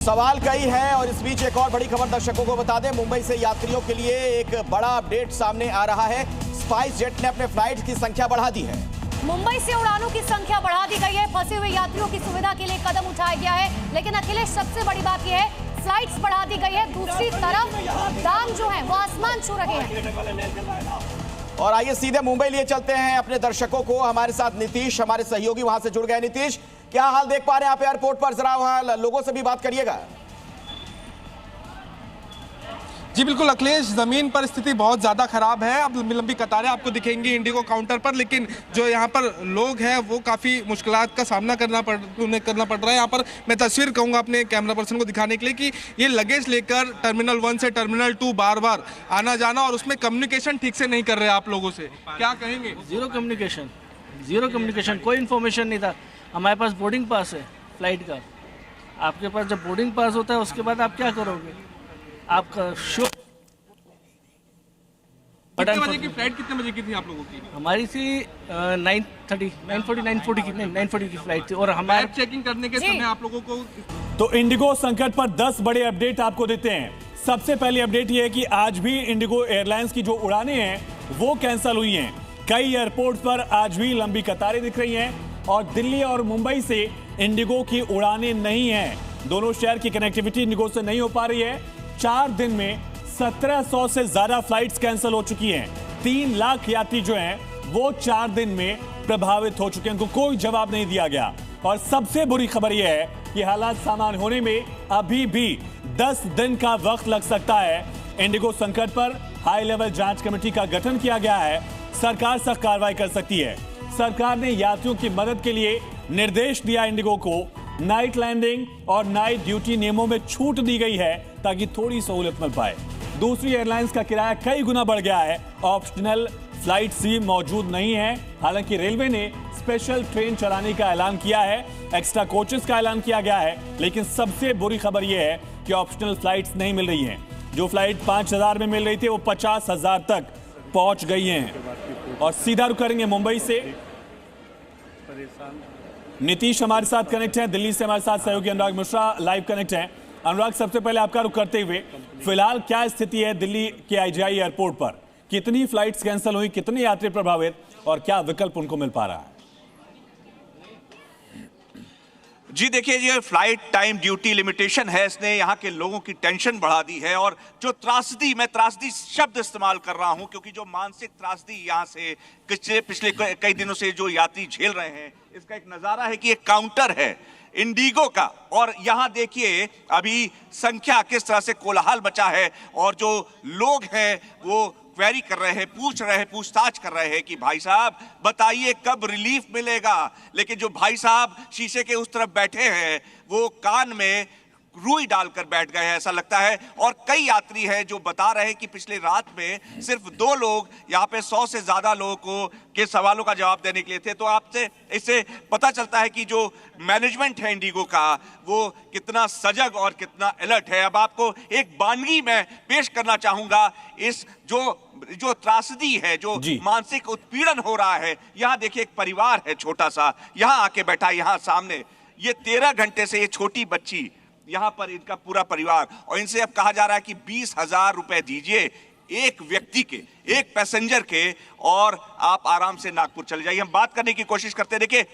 सवाल कई है और इस बीच एक और बड़ी खबर दर्शकों को बता दें। मुंबई से यात्रियों के लिए एक बड़ा अपडेट सामने आ रहा है। स्पाइस जेट ने अपने फ्लाइट की संख्या बढ़ा दी है। मुंबई से उड़ानों की संख्या बढ़ा दी गई है। फंसे हुए यात्रियों की सुविधा के लिए कदम उठाया गया है। लेकिन अखिलेश, सबसे बड़ी बात यह है, फ्लाइट्स बढ़ा दी गई है। दूसरी तरफ दाम जो है वो आसमान छू रहे हैं। और आइए सीधे मुंबई लिए चलते हैं अपने दर्शकों को। हमारे साथ नीतीश, हमारे सहयोगी वहां से जुड़ गए। नीतीश, क्या हाल देख पा रहे हैं आप एयरपोर्ट पर? जरा वहां लोगों से भी बात करिएगा। जी बिल्कुल अखिलेश, जमीन पर स्थिति बहुत ज़्यादा खराब है। अब लंबी कतारें आपको दिखेंगी इंडिगो काउंटर पर, लेकिन जो यहाँ पर लोग हैं वो काफ़ी मुश्किलात का सामना करना पड़ रहा है। यहाँ पर मैं तस्वीर कहूँगा अपने कैमरा पर्सन को दिखाने के लिए कि ये लगेज लेकर टर्मिनल 1 से टर्मिनल 2 बार बार आना जाना, और उसमें कम्युनिकेशन ठीक से नहीं कर रहे आप लोगों से। क्या कहेंगे? जीरो कम्युनिकेशन, कोई इन्फॉर्मेशन नहीं था। हमारे पास बोर्डिंग पास है फ्लाइट का। आपके पास जब बोर्डिंग पास होता है उसके बाद आप क्या करोगे? आपका शो कितने बजे की फ्लाइट, कितने बजे की थी आप लोगों की? हमारी थी 9:40 की फ्लाइट थी। और हमारे चेकिंग करने के समय आप लोगों को तो इंडिगो संकट पर 10 बड़े अपडेट आपको देते हैं। सबसे पहली अपडेट यह है कि आज भी इंडिगो एयरलाइंस की जो उड़ानें हैं वो कैंसिल हुई हैं। कई एयरपोर्ट पर आज भी लंबी कतारें दिख रही हैं और दिल्ली और मुंबई से इंडिगो की उड़ानें नहीं हैं। दोनों शहर की कनेक्टिविटी इंडिगो से नहीं हो पा रही है। 4 दिन में 1700 से ज्यादा फ्लाइट्स कैंसिल हो चुकी हैं। 3 लाख यात्री जो हैं वो 4 दिन में प्रभावित हो चुके हैं। उनको कोई जवाब नहीं दिया गया। और सबसे बुरी खबर यह है कि हालात सामान्य होने में अभी भी 10 दिन का वक्त लग सकता है। इंडिगो संकट पर हाई लेवल जांच कमेटी का गठन किया गया है। सरकार सख्त कार्रवाई कर सकती है। सरकार ने यात्रियों की मदद के लिए निर्देश दिया इंडिगो को। नाइट लैंडिंग और नाइट ड्यूटी नियमों में छूट दी गई है ताकि थोड़ी सहूलियत मिल पाए। दूसरी एयरलाइंस का किराया कई गुना बढ़ गया है। ऑप्शनल फ्लाइट्स भी मौजूद नहीं है। हालांकि रेलवे ने स्पेशल ट्रेन चलाने का ऐलान किया है, एक्स्ट्रा कोचेस का ऐलान किया गया है। लेकिन सबसे बुरी खबर यह है कि ऑप्शनल फ्लाइट्स नहीं मिल रही हैं। जो फ्लाइट 5000 में मिल रही थी वो 50,000 तक पहुंच गई हैं। और सीधा रुक करेंगे मुंबई से। नीतीश हमारे साथ कनेक्ट हैं। दिल्ली से हमारे साथ सहयोगी अनुराग मिश्रा लाइव कनेक्ट हैं। अनुराग, सबसे पहले आपका रुख करते हुए फिलहाल क्या स्थिति है दिल्ली के आईजीआई एयरपोर्ट पर? कितनी फ्लाइट्स कैंसिल हुई, कितने यात्री प्रभावित और क्या विकल्प उनको मिल पा रहा है? जी देखिए, ये फ्लाइट टाइम ड्यूटी लिमिटेशन है, इसने यहाँ के लोगों की टेंशन बढ़ा दी है। और जो त्रासदी, मैं त्रासदी शब्द इस्तेमाल कर रहा हूँ क्योंकि जो मानसिक त्रासदी यहाँ से पिछले कई दिनों से जो यात्री झेल रहे हैं, इसका एक नज़ारा है कि एक काउंटर है इंडिगो का। और यहाँ देखिए अभी संख्या किस तरह से कोलाहल मचा है और जो लोग हैं वो क्वेरी कर रहे हैं, पूछ रहे हैं, पूछताछ कर रहे हैं कि भाई साहब बताइए कब रिलीफ मिलेगा। लेकिन जो भाई साहब शीशे के उस तरफ बैठे हैं वो कान में रुई डालकर बैठ गए हैं, ऐसा लगता है। और कई यात्री हैं जो बता रहे हैं कि पिछले रात में सिर्फ 2 लोग यहाँ पे 100 से ज्यादा लोगों को के सवालों का जवाब देने के लिए थे। तो आपसे इससे पता चलता है कि जो मैनेजमेंट है इंडिगो का वो कितना सजग और कितना अलर्ट है। अब आपको एक वानगी मैं पेश करना चाहूंगा। इस जो त्रासदी है, जो मानसिक उत्पीड़न हो रहा है, यहाँ देखिए एक परिवार है छोटा सा, यहाँ आके बैठा, यहाँ सामने ये 13 घंटे से ये छोटी बच्ची, यहाँ पर इनका पूरा परिवार, और इनसे अब कहा जा रहा है कि 20,000 रुपए दीजिए एक व्यक्ति के, एक पैसेंजर के, और आप आराम से नागपुर चले जाइए। हम बात करने की कोशिश करते हैं। देखिए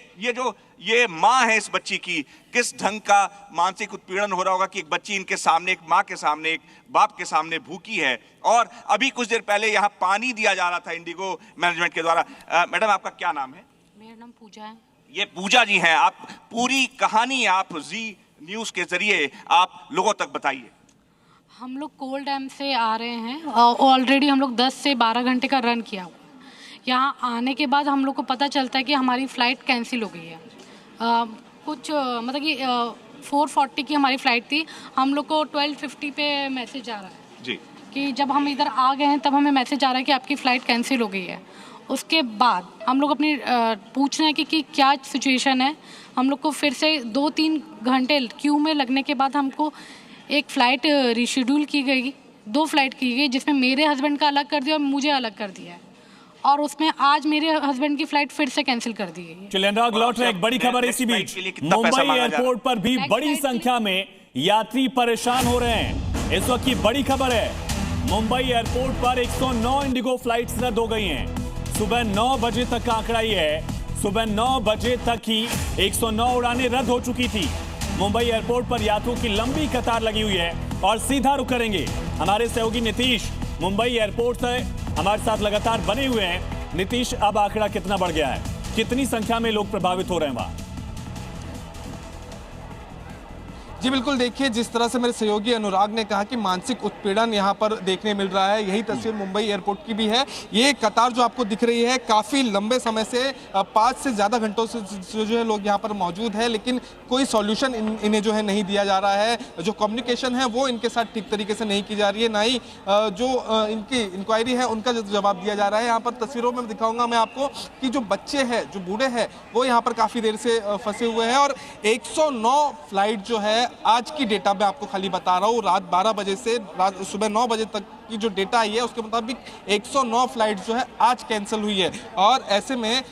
ये माँ है इस बच्ची की, किस ढंग का मानसिक उत्पीड़न हो रहा होगा कि एक बच्ची इनके सामने, एक माँ के सामने, एक बाप के सामने भूखी है। और अभी कुछ देर पहले यहाँ पानी दिया जा रहा था इंडिगो मैनेजमेंट के द्वारा। मैडम, आपका क्या नाम है? मेरा नाम पूजा है। ये पूजा जी हैं। आप पूरी कहानी आप जी न्यूज़ के जरिए आप लोगों तक बताइए। हम लोग कोल डैम से आ रहे हैं। ऑलरेडी हम लोग 10 से 12 घंटे का रन किया हुआ। यहाँ आने के बाद हम लोग को पता चलता है कि हमारी फ़्लाइट कैंसिल हो गई है। मतलब कि 4:40 की हमारी फ़्लाइट थी। हम लोग को 12:50 पे मैसेज आ रहा है जी कि जब हम इधर आ गए हैं तब हमें मैसेज आ रहा है कि आपकी फ़्लाइट कैंसिल हो गई है। उसके बाद हम लोग अपनी पूछना है कि क्या सिचुएशन है। हम लोग को फिर से 2-3 घंटे क्यू में लगने के बाद हमको एक फ़्लाइट रिशेड्यूल की गई, 2 फ्लाइट की गई, जिसमें मेरे हस्बैंड का अलग कर दिया और मुझे अलग कर दिया है। और उसमें आज मेरे हस्बैंड की फ्लाइट फिर से कैंसिल कर दी गई है। चलिए अनुराग लौट रहे, एक बड़ी खबर इसी बीच मुंबई एयरपोर्ट पर भी बड़ी संख्या में यात्री परेशान हो रहे हैं। इस वक्त की बड़ी खबर है, मुंबई एयरपोर्ट पर 109 इंडिगो फ्लाइट्स रद्द हो गई हैं। सुबह 9 बजे तक का आंकड़ा ये है, सुबह 9 बजे तक ही 109 उड़ानें रद्द हो चुकी थी। मुंबई एयरपोर्ट पर यात्रियों की लंबी कतार लगी हुई है और सीधा रुख करेंगे हमारे सहयोगी नीतीश, मुंबई एयरपोर्ट से हमारे साथ लगातार बने हुए हैं। नीतीश, अब आंकड़ा कितना बढ़ गया है, कितनी संख्या में लोग प्रभावित हो रहे हैं वहां? जी बिल्कुल, देखिए जिस तरह से मेरे सहयोगी अनुराग ने कहा कि मानसिक उत्पीड़न यहाँ पर देखने मिल रहा है, यही तस्वीर मुंबई एयरपोर्ट की भी है। ये कतार जो आपको दिख रही है काफ़ी लंबे समय से 5 से ज़्यादा घंटों से जो है लोग यहाँ पर मौजूद है, लेकिन कोई सॉल्यूशन इन्हें जो है नहीं दिया जा रहा है। जो कम्युनिकेशन है वो इनके साथ ठीक तरीके से नहीं की जा रही है, ना ही जो इनकी इंक्वायरी है उनका जवाब दिया जा रहा है। यहाँ पर तस्वीरों में दिखाऊंगा मैं आपको कि जो बच्चे हैं, जो बूढ़े हैं, वो यहाँ पर काफ़ी देर से फंसे हुए हैं। और 109 फ्लाइट जो है आज की डेटा मैं आपको खाली बता रहा हूँ, रात 12 बजे से सुबह 9 बजे तक की जो डेटा आई है उसके मुताबिक 109 फ्लाइट जो है आज कैंसिल हुई है। और ऐसे में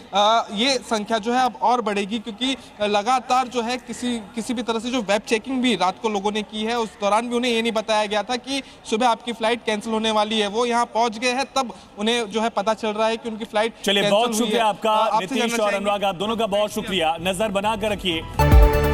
ये संख्या जो है अब और बढ़ेगी, क्योंकि लगातार जो है किसी भी तरह से जो वेब चेकिंग भी रात को लोगों ने की है, उस दौरान भी उन्हें ये नहीं बताया गया था कि सुबह आपकी फ्लाइट कैंसिल होने वाली है। वो यहाँ पहुंच गए हैं, तब उन्हें जो है पता चल रहा है कि उनकी फ्लाइट। चलिए, बहुत शुक्रिया आपका नीतीश और अनुराग, आप दोनों का बहुत शुक्रिया। नजर बना कर रखिए।